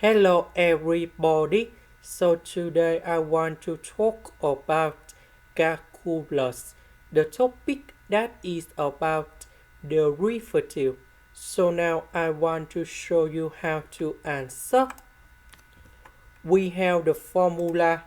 Hello everybody. So today I want to talk about calculus. The topic that is about the derivative. So now I want to show you how to answer. We have the formula.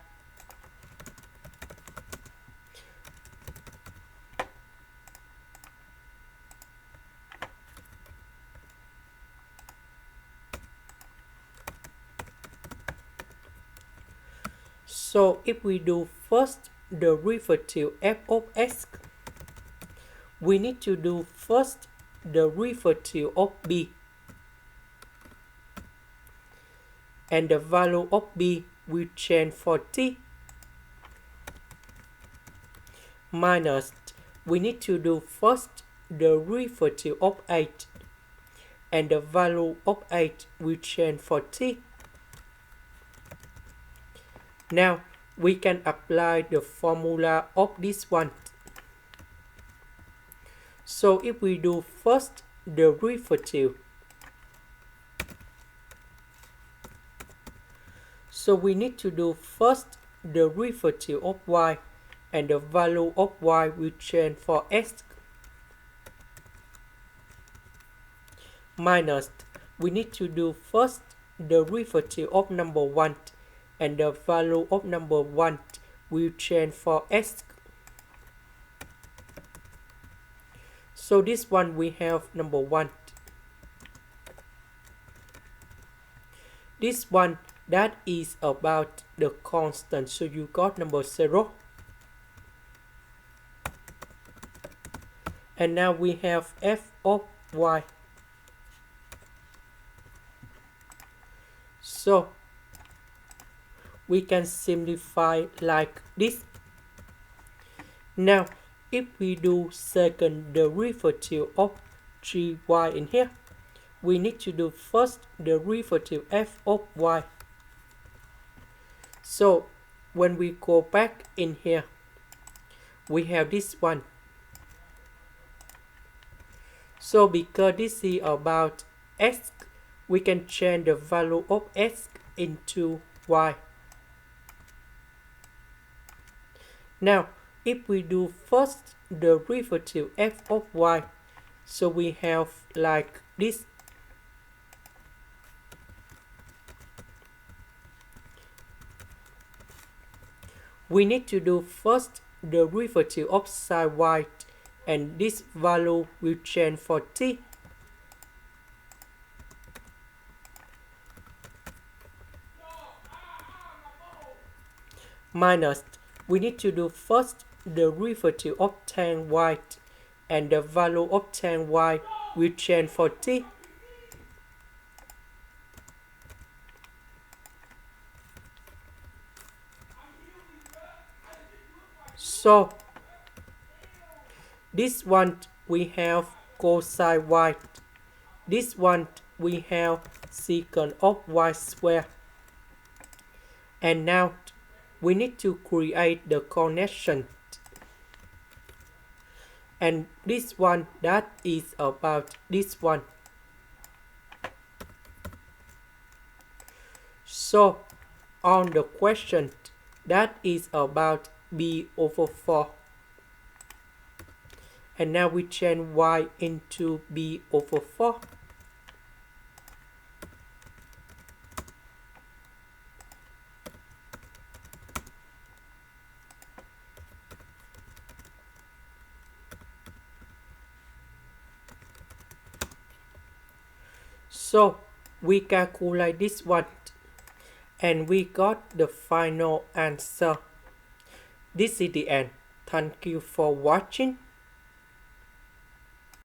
So if we do first the derivative f of x, we need to do first the derivative of b. And the value of b will change for t. Minus, we need to do first the derivative of 8. And the value of 8 will change for t. Now, we can apply the formula of this one. So if we do first the derivative, so we need to do first the derivative of y, and the value of y will change for x. Minus, we need to do first the derivative of number 1, and the value of number 1 will change for x. So this one we have number 1. This one that is about the constant, so you got number 0. And now we have f of y. So we can simplify like this. Now if we do second derivative of 3y in here, we need to do first the derivative f of y. So when we go back in here, we have this one. So because this is about x, we can change the value of x into y. Now, if we do first the derivative f of y, so we have like this. We need to do first the derivative of sine y, and this value will change for t. Minus, we need to do first the derivative of tan y, and the value of tan y will change for t. So this one we have cosine y. This one we have secant of y squared. And now we need to create the connection. And this one that is about this one. So on the question that is about b over 4. And now we change y into b over 4. So we calculate this one, and we got the final answer. This is the end. Thank you for watching.